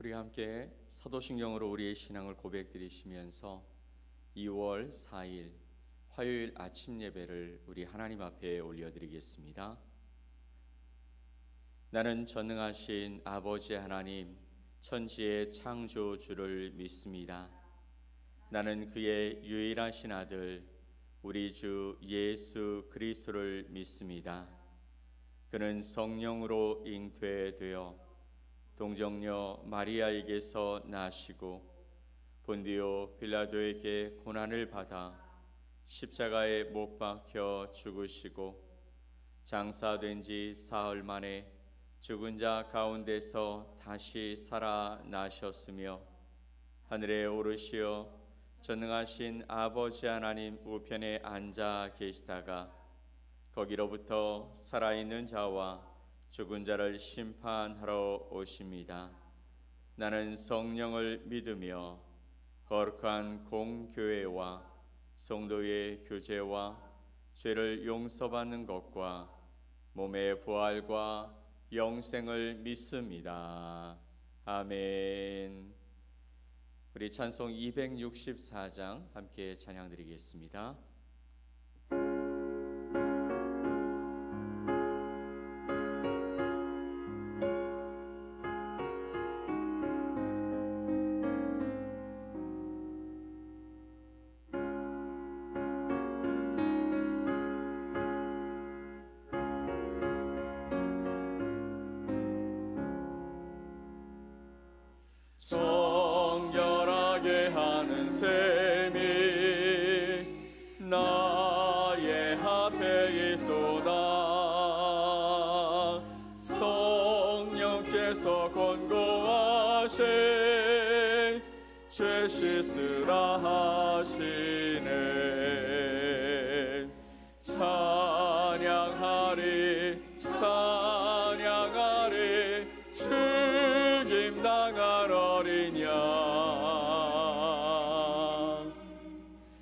우리 함께 사도신경으로 우리의 신앙을 고백드리시면서 2월 4일 화요일 아침 예배를 우리 하나님 앞에 올려드리겠습니다. 나는 전능하신 아버지 하나님, 천지의 창조주를 믿습니다. 나는 그의 유일하신 아들 우리 주 예수 그리스도를 믿습니다. 그는 성령으로 잉태되어 동정녀 마리아에게서 나시고 본디오 빌라도에게 고난을 받아 십자가에 못 박혀 죽으시고 장사된 지 사흘 만에 죽은 자 가운데서 다시 살아나셨으며 하늘에 오르시어 전능하신 아버지 하나님 우편에 앉아 계시다가 거기로부터 살아있는 자와 죽은 자를 심판하러 오십니다. 나는 성령을 믿으며 거룩한 공교회와 성도의 교제와 죄를 용서받는 것과 몸의 부활과 영생을 믿습니다. 아멘. 우리 찬송 264장 함께 찬양드리겠습니다. 정결하게 하는 셈이 나의 앞에 있도다. 성령께서 권고하신 죄 씻으라 하시네. 찬양하리 찬양하리 죽임당할 어린 양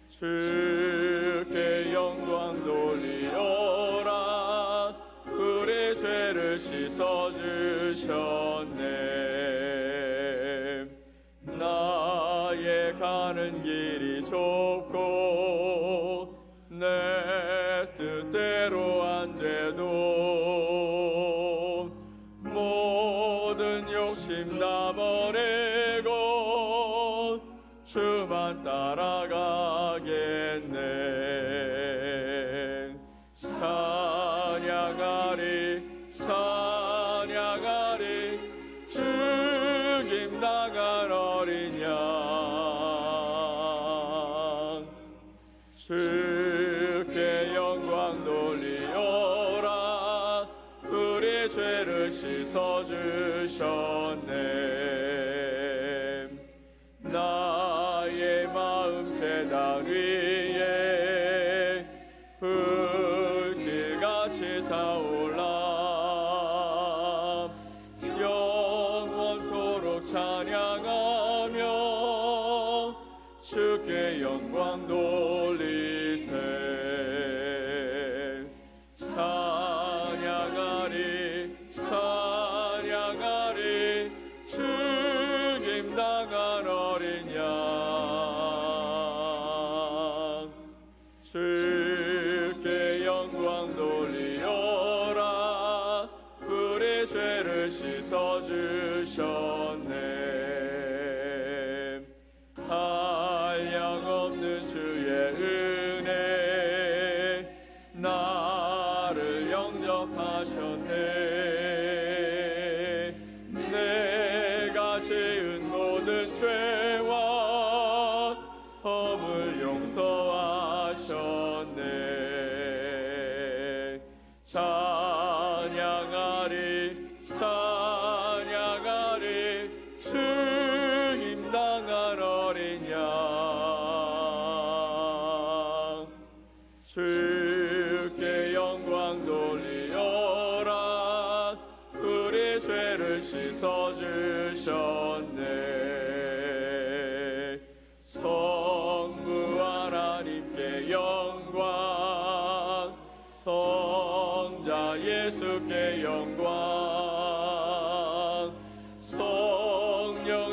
주께 영광 돌리오라. 우리 죄를 씻어주셨네. 나의 가는 길이 좁고 내 뜻대로 안 돼도 모든 욕심 다 버리고 주만 따라가겠네. 찬양하리 찬양하리 죽임당할 어린 양 주께 영광 돌리오라. 우리 죄를 씻어주셨네. 나의 마음 세상 위에 불길같이 타올라. 영원토록 찬양하며 주께 영광 돌리세. 찬양하리 찬양하리 죽임당할 어린 양 주께 영광 돌리오라. 우리 죄를 씻어주셨네. 한량없는 주의 은혜 나를 영접하셨네. 내가 지은 모든 죄와 허물 용서하셨네. 찬양하리 찬양하리 죽임당할 어린 양 주께 영광 돌리오라. 우리 죄를 씻어주셨네. 성부 하나님께 영광 성자 예수께 영광 성령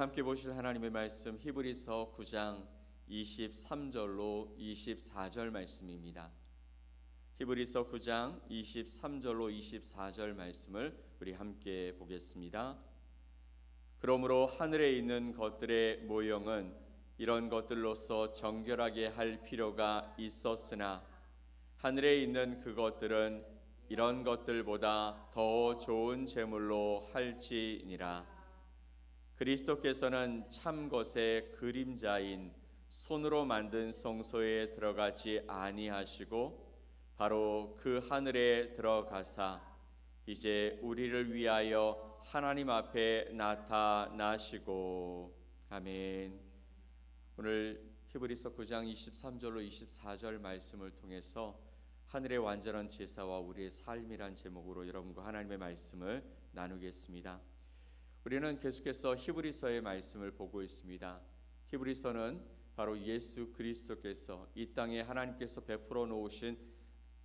함께 보실 하나님의 말씀 히브리서 9장 23절로 24절 말씀입니다. 히브리서 9장 23절로 24절 말씀을 우리 함께 보겠습니다. 그러므로 하늘에 있는 것들의 모형은 이런 것들로서 정결하게 할 필요가 있었으나 하늘에 있는 그것들은 이런 것들보다 더 좋은 제물로 할지니라. 그리스도께서는 참 것의 그림자인 손으로 만든 성소에 들어가지 아니하시고 바로 그 하늘에 들어가사 이제 우리를 위하여 하나님 앞에 나타나시고. 아멘. 오늘 히브리서 9장 23절로 24절 말씀을 통해서 하늘의 완전한 제사와 우리의 삶이란 제목으로 여러분과 하나님의 말씀을 나누겠습니다. 우리는 계속해서 히브리서의 말씀을 보고 있습니다. 히브리서는 바로 예수 그리스도께서 이 땅에 하나님께서 베풀어 놓으신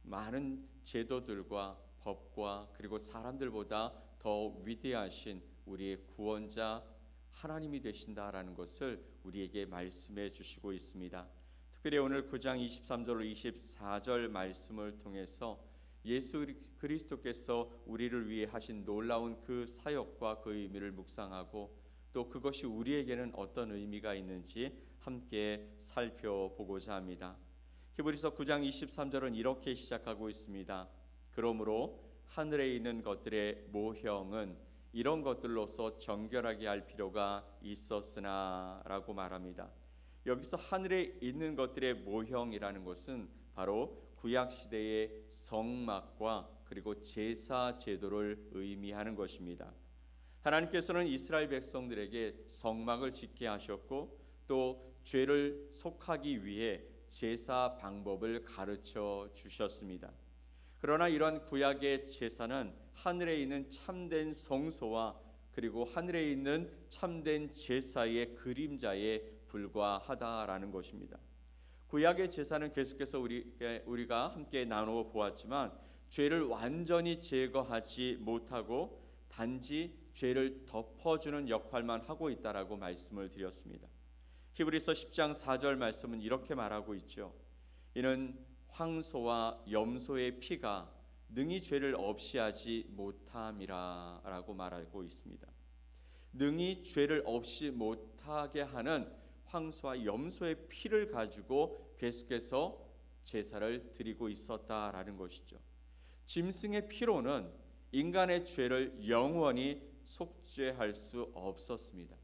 많은 제도들과 법과 그리고 사람들보다 더 위대하신 우리의 구원자 하나님이 되신다라는 것을 우리에게 말씀해 주시고 있습니다. 특별히 오늘 9장 23절로 24절 말씀을 통해서 예수 그리스도께서 우리를 위해 하신 놀라운 그 사역과 그 의미를 묵상하고 또 그것이 우리에게는 어떤 의미가 있는지 함께 살펴보고자 합니다. 히브리서 9장 23절은 이렇게 시작하고 있습니다. 그러므로 하늘에 있는 것들의 모형은 이런 것들로서 정결하게 할 필요가 있었으나 라고 말합니다. 여기서 하늘에 있는 것들의 모형이라는 것은 바로 구약시대의 성막과 그리고 제사 제도를 의미하는 것입니다. 하나님께서는 이스라엘 백성들에게 성막을 짓게 하셨고 또 죄를 속하기 위해 제사 방법을 가르쳐 주셨습니다. 그러나 이런 구약의 제사는 하늘에 있는 참된 성소와 그리고 하늘에 있는 참된 제사의 그림자에 불과하다라는 것입니다. 구약의 제사는 계속해서 우리가 함께 나누어 보았지만 죄를 완전히 제거하지 못하고 단지 죄를 덮어주는 역할만 하고 있다라고 말씀을 드렸습니다. 히브리서 10장 4절 말씀은 이렇게 말하고 있죠. 이는 황소와 염소의 피가 능히 죄를 없이 하지 못함이라 라고 말하고 있습니다. 능히 죄를 없이 못하게 하는 황소와 염소의 피를 가지고 계속해서 제사를 드리고 있었다라는 것이죠. 짐승의 피로는 인간의 죄를 영원히 속죄할 수 없었습니다.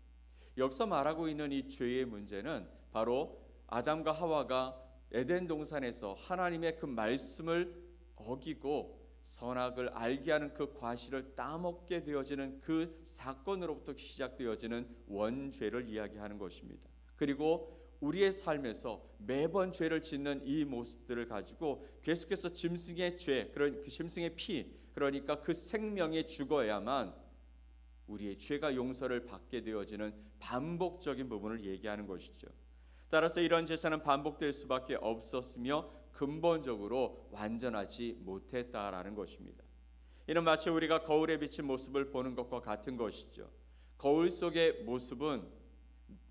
여기서 말하고 있는 이 죄의 문제는 바로 아담과 하와가 에덴 동산에서 하나님의 그 말씀을 어기고 선악을 알게 하는 그 과실을 따먹게 되어지는 그 사건으로부터 시작되어지는 원죄를 이야기하는 것입니다. 그리고 우리의 삶에서 매번 죄를 짓는 이 모습들을 가지고 계속해서 짐승의 죄, 그 짐승의 피, 그러니까 그 생명이 죽어야만 우리의 죄가 용서를 받게 되어지는 반복적인 부분을 얘기하는 것이죠. 따라서 이런 제사는 반복될 수밖에 없었으며 근본적으로 완전하지 못했다라는 것입니다. 이는 마치 우리가 거울에 비친 모습을 보는 것과 같은 것이죠. 거울 속의 모습은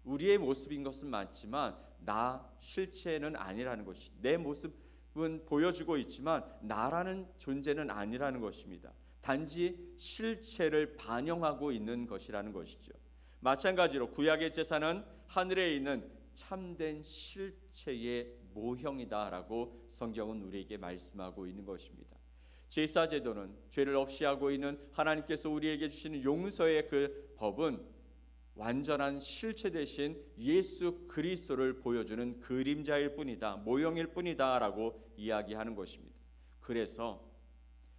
우리의 모습인 것은 맞지만 나 실체는 아니라는 것이, 내 모습은 보여주고 있지만 나라는 존재는 아니라는 것입니다. 단지 실체를 반영하고 있는 것이라는 것이죠. 마찬가지로 구약의 제사는 하늘에 있는 참된 실체의 모형이다라고 성경은 우리에게 말씀하고 있는 것입니다. 제사 제도는 죄를 없이 하고 있는 하나님께서 우리에게 주시는 용서의 그 법은 완전한 실체 대신 예수 그리스도를 보여주는 그림자일 뿐이다, 모형일 뿐이다 라고 이야기하는 것입니다. 그래서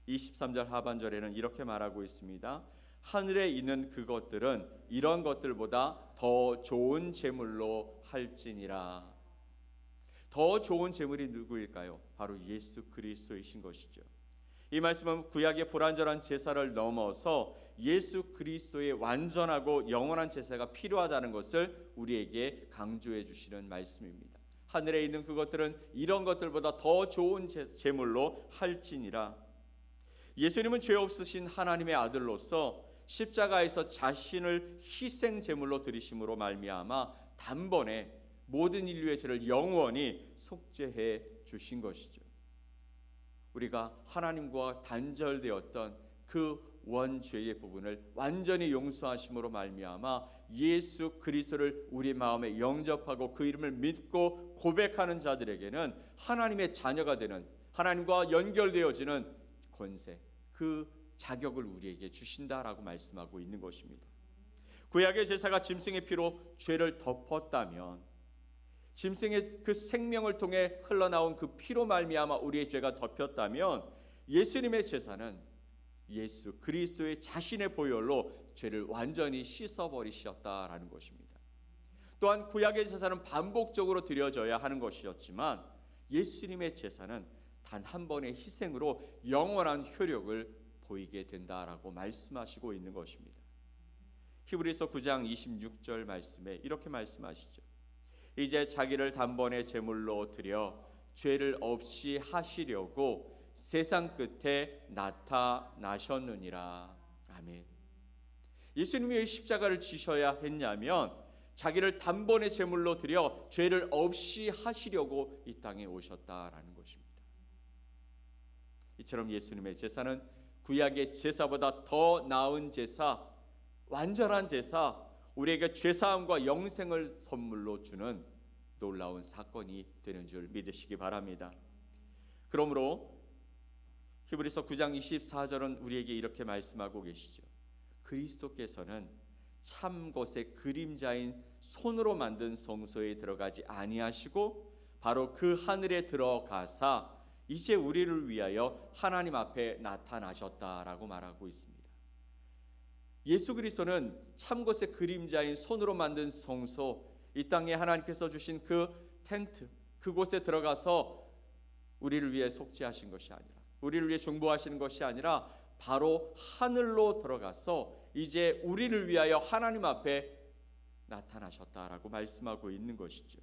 23절 하반절에는 이렇게 말하고 있습니다. 하늘에 있는 그것들은 이런 것들보다 더 좋은 제물로 할지니라. 더 좋은 제물이 누구일까요? 바로 예수 그리스도이신 것이죠. 이 말씀은 구약의 불완전한 제사를 넘어서 예수 그리스도의 완전하고 영원한 제사가 필요하다는 것을 우리에게 강조해 주시는 말씀입니다. 하늘에 있는 그것들은 이런 것들보다 더 좋은 제물로 할지니라. 예수님은 죄 없으신 하나님의 아들로서 십자가에서 자신을 희생 제물로 드리심으로 말미암아 단번에 모든 인류의 죄를 영원히 속죄해 주신 것이죠. 우리가 하나님과 단절되었던 그 원죄의 부분을 완전히 용서하심으로 말미암아 예수 그리스도를 우리 마음에 영접하고 그 이름을 믿고 고백하는 자들에게는 하나님의 자녀가 되는, 하나님과 연결되어지는 권세, 그 자격을 우리에게 주신다라고 말씀하고 있는 것입니다. 구약의 제사가 짐승의 피로 죄를 덮었다면, 짐승의 그 생명을 통해 흘러나온 그 피로 말미암아 우리의 죄가 덮였다면, 예수님의 제사는 예수 그리스도의 자신의 보혈로 죄를 완전히 씻어버리셨다라는 것입니다. 또한 구약의 제사는 반복적으로 드려져야 하는 것이었지만 예수님의 제사는 단 한 번의 희생으로 영원한 효력을 보이게 된다라고 말씀하시고 있는 것입니다. 히브리서 9장 26절 말씀에 이렇게 말씀하시죠. 이제 자기를 단번에 제물로 드려 죄를 없이 하시려고 세상 끝에 나타나셨느니라. 아멘. 예수님이 왜 십자가를 지셔야 했냐면 자기를 단번에 제물로 드려 죄를 없이 하시려고 이 땅에 오셨다라는 것입니다. 이처럼 예수님의 제사는 구약의 제사보다 더 나은 제사, 완전한 제사, 우리에게 죄사함과 영생을 선물로 주는 놀라운 사건이 되는 줄 믿으시기 바랍니다. 그러므로 히브리서 9장 24절은 우리에게 이렇게 말씀하고 계시죠. 그리스도께서는 참 것의 그림자인 손으로 만든 성소에 들어가지 아니하시고 바로 그 하늘에 들어가사 이제 우리를 위하여 하나님 앞에 나타나셨다라고 말하고 있습니다. 예수 그리스도는 참 것의 그림자인 손으로 만든 성소, 이 땅에 하나님께서 주신 그 텐트, 그곳에 들어가서 우리를 위해 속죄하신 것이 아니라, 우리를 위해 중보하시는 것이 아니라 바로 하늘로 들어가서 이제 우리를 위하여 하나님 앞에 나타나셨다라고 말씀하고 있는 것이죠.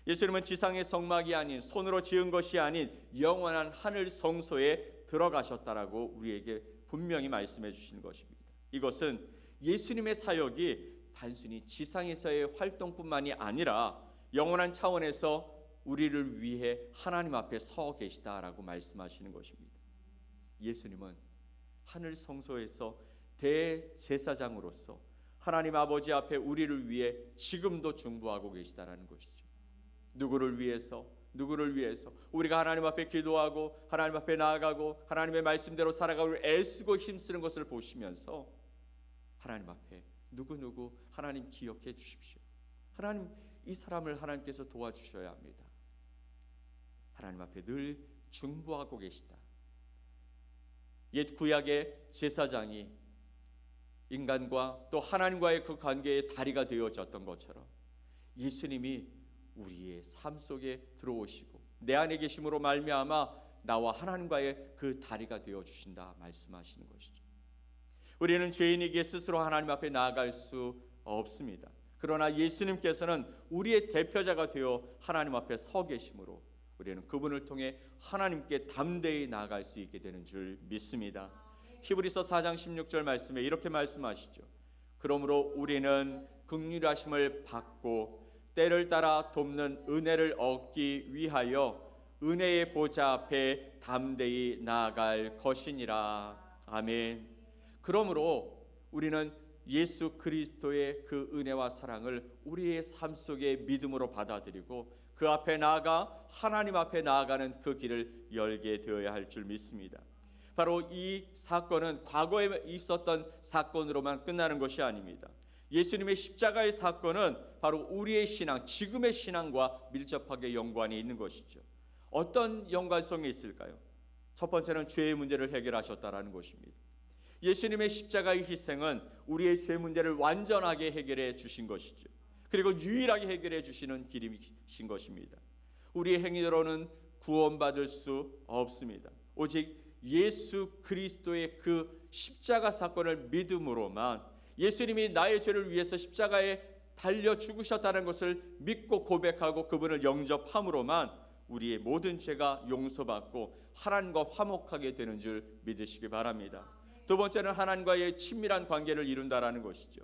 예수님은 지상의 성막이 아닌, 손으로 지은 것이 아닌 영원한 하늘 성소에 들어가셨다라고 우리에게 분명히 말씀해 주시는 것입니다. 이것은 예수님의 사역이 단순히 지상에서의 활동뿐만이 아니라 영원한 차원에서 우리를 위해 하나님 앞에 서 계시다라고 말씀하시는 것입니다. 예수님은 하늘 성소에서 대제사장으로서 하나님 아버지 앞에 우리를 위해 지금도 중보하고 계시다라는 것이죠. 누구를 위해서 우리가 하나님 앞에 기도하고 하나님 앞에 나아가고 하나님의 말씀대로 살아가고 애쓰고 힘쓰는 것을 보시면서 하나님 앞에 누구 하나님 기억해 주십시오. 하나님, 이 사람을 하나님께서 도와주셔야 합니다. 하나님 앞에 늘 중보하고 계시다. 옛 구약의 제사장이 인간과 또 하나님과의 그 관계의 다리가 되어졌던 것처럼 예수님이 우리의 삶 속에 들어오시고 내 안에 계심으로 말미암아 나와 하나님과의 그 다리가 되어 주신다 말씀하시는 것이죠. 우리는 죄인이기에 스스로 하나님 앞에 나아갈 수 없습니다. 그러나 예수님께서는 우리의 대표자가 되어 하나님 앞에 서 계심으로 우리는 그분을 통해 하나님께 담대히 나아갈 수 있게 되는 줄 믿습니다. 히브리서 4장 16절 말씀에 이렇게 말씀하시죠. 그러므로 우리는 긍휼하심을 받고 때를 따라 돕는 은혜를 얻기 위하여 은혜의 보좌 앞에 담대히 나아갈 것이니라. 아멘. 그러므로 우리는 예수 그리스도의 그 은혜와 사랑을 우리의 삶 속에 믿음으로 받아들이고 그 앞에 나아가 하나님 앞에 나아가는 그 길을 열게 되어야 할 줄 믿습니다. 바로 이 사건은 과거에 있었던 사건으로만 끝나는 것이 아닙니다. 예수님의 십자가의 사건은 바로 우리의 신앙, 지금의 신앙과 밀접하게 연관이 있는 것이죠. 어떤 연관성이 있을까요? 첫 번째는 죄의 문제를 해결하셨다라는 것입니다. 예수님의 십자가의 희생은 우리의 죄 문제를 완전하게 해결해 주신 것이죠. 그리고 유일하게 해결해 주시는 길이신 것입니다. 우리의 행위로는 구원받을 수 없습니다. 오직 예수 그리스도의 그 십자가 사건을 믿음으로만, 예수님이 나의 죄를 위해서 십자가에 달려 죽으셨다는 것을 믿고 고백하고 그분을 영접함으로만 우리의 모든 죄가 용서받고 하나님과 화목하게 되는 줄 믿으시기 바랍니다. 두 번째는 하나님과의 친밀한 관계를 이룬다라는 것이죠.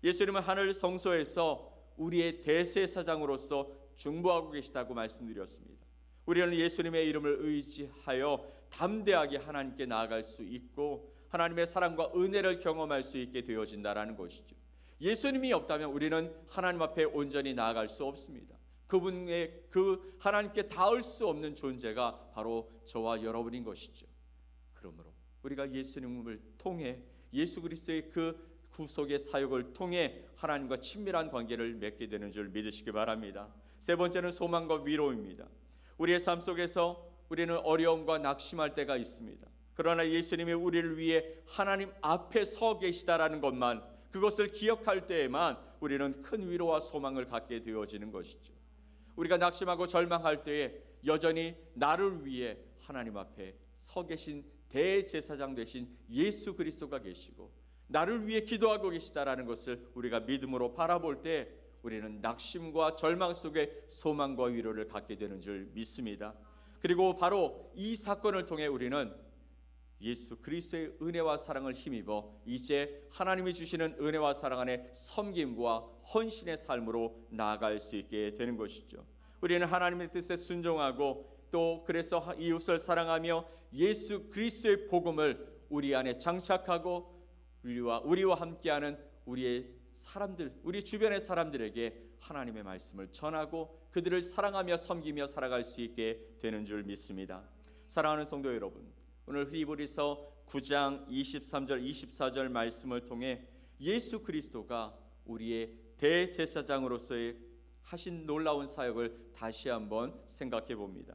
예수님은 하늘 성소에서 우리의 대제사장으로서 중보하고 계시다고 말씀드렸습니다. 우리는 예수님의 이름을 의지하여 담대하게 하나님께 나아갈 수 있고 하나님의 사랑과 은혜를 경험할 수 있게 되어진다라는 것이죠. 예수님이 없다면 우리는 하나님 앞에 온전히 나아갈 수 없습니다. 그분의 그 하나님께 닿을 수 없는 존재가 바로 저와 여러분인 것이죠. 그러므로 우리가 예수님을 통해 예수 그리스도의 그 구속의 사역을 통해 하나님과 친밀한 관계를 맺게 되는 줄 믿으시기 바랍니다. 세 번째는 소망과 위로입니다. 우리의 삶 속에서 우리는 어려움과 낙심할 때가 있습니다. 그러나 예수님이 우리를 위해 하나님 앞에 서 계시다라는 것만, 그것을 기억할 때에만 우리는 큰 위로와 소망을 갖게 되어지는 것이죠. 우리가 낙심하고 절망할 때에 여전히 나를 위해 하나님 앞에 서 계신 대제사장 되신 예수 그리스도가 계시고 나를 위해 기도하고 계시다라는 것을 우리가 믿음으로 바라볼 때 우리는 낙심과 절망 속에 소망과 위로를 갖게 되는 줄 믿습니다. 그리고 바로 이 사건을 통해 우리는 예수 그리스도의 은혜와 사랑을 힘입어 이제 하나님이 주시는 은혜와 사랑 안에 섬김과 헌신의 삶으로 나아갈 수 있게 되는 것이죠. 우리는 하나님의 뜻에 순종하고 또 그래서 이웃을 사랑하며 예수 그리스도의 복음을 우리 안에 장착하고 우리와 함께하는 우리의 사람들, 우리 주변의 사람들에게 하나님의 말씀을 전하고 그들을 사랑하며 섬기며 살아갈 수 있게 되는 줄 믿습니다. 사랑하는 성도 여러분, 오늘 히브리서 9장 23절 24절 말씀을 통해 예수 그리스도가 우리의 대제사장으로서의 하신 놀라운 사역을 다시 한번 생각해 봅니다.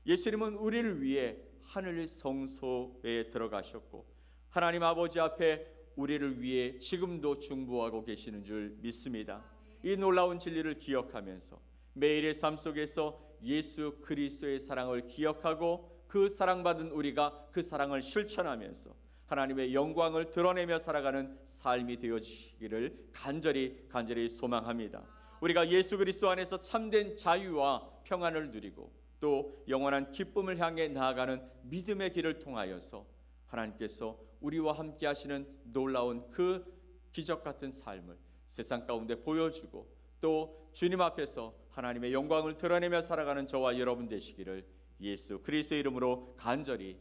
예수님은 우리를 위해 하늘 성소에 들어가셨고 하나님 아버지 앞에 우리를 위해 지금도 중보하고 계시는 줄 믿습니다. 이 놀라운 진리를 기억하면서 매일의 삶 속에서 예수 그리스도의 사랑을 기억하고 그 사랑받은 우리가 그 사랑을 실천하면서 하나님의 영광을 드러내며 살아가는 삶이 되어지기를 간절히 소망합니다. 우리가 예수 그리스도 안에서 참된 자유와 평안을 누리고 또 영원한 기쁨을 향해 나아가는 믿음의 길을 통하여서 하나님께서 우리와 함께 하시는 놀라운 그 기적 같은 삶을 세상 가운데 보여주고 또 주님 앞에서 하나님의 영광을 드러내며 살아가는 저와 여러분 되시기를 예수 그리스도의 이름으로 간절히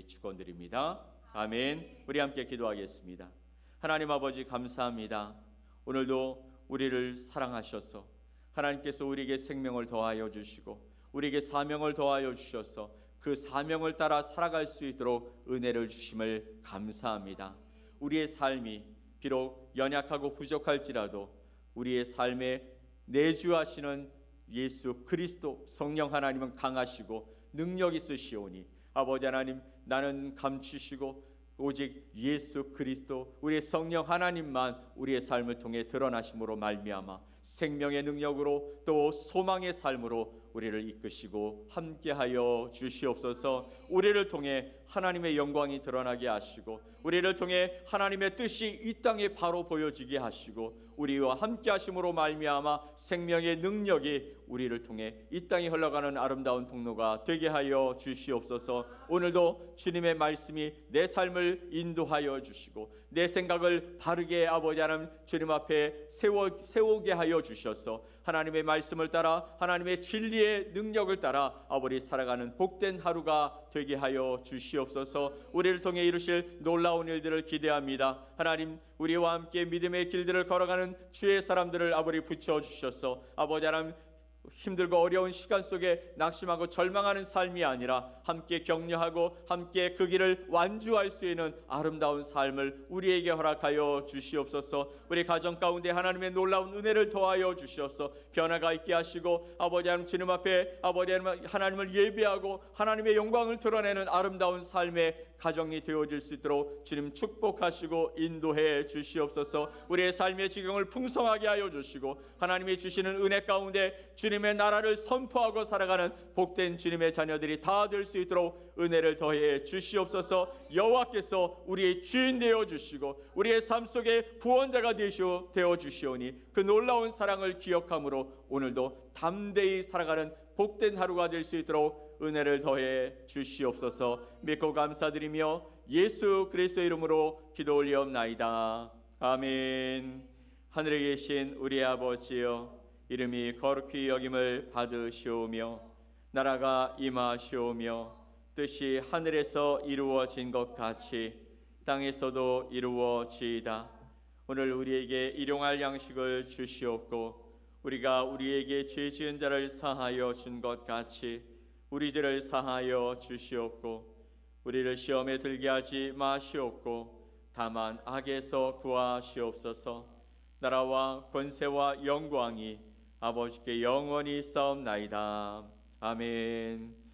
축원드립니다. 아멘. 우리 함께 기도하겠습니다. 하나님 아버지 감사합니다. 오늘도 우리를 사랑하셔서 하나님께서 우리에게 생명을 더하여 주시고 우리에게 사명을 더하여 주셔서 그 사명을 따라 살아갈 수 있도록 은혜를 주심을 감사합니다. 우리의 삶이 비록 연약하고 부족할지라도 우리의 삶에 내주하시는 예수 그리스도 성령 하나님은 강하시고 능력 있으시오니 아버지 하나님, 나는 감추시고 오직 예수 그리스도 우리의 성령 하나님만 우리의 삶을 통해 드러나심으로 말미암아 생명의 능력으로 또 소망의 삶으로 우리를 이끄시고 함께하여 주시옵소서. 우리를 통해 하나님의 영광이 드러나게 하시고 우리를 통해 하나님의 뜻이 이 땅에 바로 보여지게 하시고 우리와 함께 하심으로 말미암아 생명의 능력이 우리를 통해 이 땅에 흘러가는 아름다운 통로가 되게 하여 주시옵소서. 오늘도 주님의 말씀이 내 삶을 인도하여 주시고 내 생각을 바르게 아버지 하나님 주님 앞에 세우게 하여 주셔서 하나님의 말씀을 따라 하나님의 진리의 능력을 따라 아버지 살아가는 복된 하루가 되게 하여 주시옵소서. 우리를 통해 이루실 놀라운 일들을 기대합니다. 하나님, 우리와 함께 믿음의 길들을 걸어가는 주의 사람들을 아버지 붙여주셔서 아버지 하나님 힘들고 어려운 시간 속에 낙심하고 절망하는 삶이 아니라 함께 격려하고 함께 그 길을 완주할 수 있는 아름다운 삶을 우리에게 허락하여 주시옵소서. 우리 가정 가운데 하나님의 놀라운 은혜를 더하여 주시옵소서. 변화가 있게 하시고 아버지 하나님 주님 앞에 아버지 하나님을 예배하고 하나님의 영광을 드러내는 아름다운 삶의 가정이 되어질 수 있도록 주님 축복하시고 인도해 주시옵소서. 우리의 삶의 지경을 풍성하게 하여 주시고 하나님이 주시는 은혜 가운데 주님의 나라를 선포하고 살아가는 복된 주님의 자녀들이 다 될 수 있도록 은혜를 더해 주시옵소서. 여호와께서 우리의 주인 되어 주시고 우리의 삶 속에 구원자가 되어 주시오니 그 놀라운 사랑을 기억함으로 오늘도 담대히 살아가는 복된 하루가 될 수 있도록 은혜를 더해 주시옵소서. 믿고 감사드리며 예수 그리스도의 이름으로 기도 올리옵나이다. 아멘. 하늘에 계신 우리 아버지여, 이름이 거룩히 여김을 받으시오며 나라가 임하시오며 뜻이 하늘에서 이루어진 것 같이 땅에서도 이루어지이다. 오늘 우리에게 일용할 양식을 주시옵고 우리가 우리에게 죄 지은 자를 사하여 준 것 같이 우리 죄를 사하여 주시옵고 우리를 시험에 들게 하지 마시옵고 다만 악에서 구하시옵소서. 나라와 권세와 영광이 아버지께 영원히 싸움나이다. 아멘.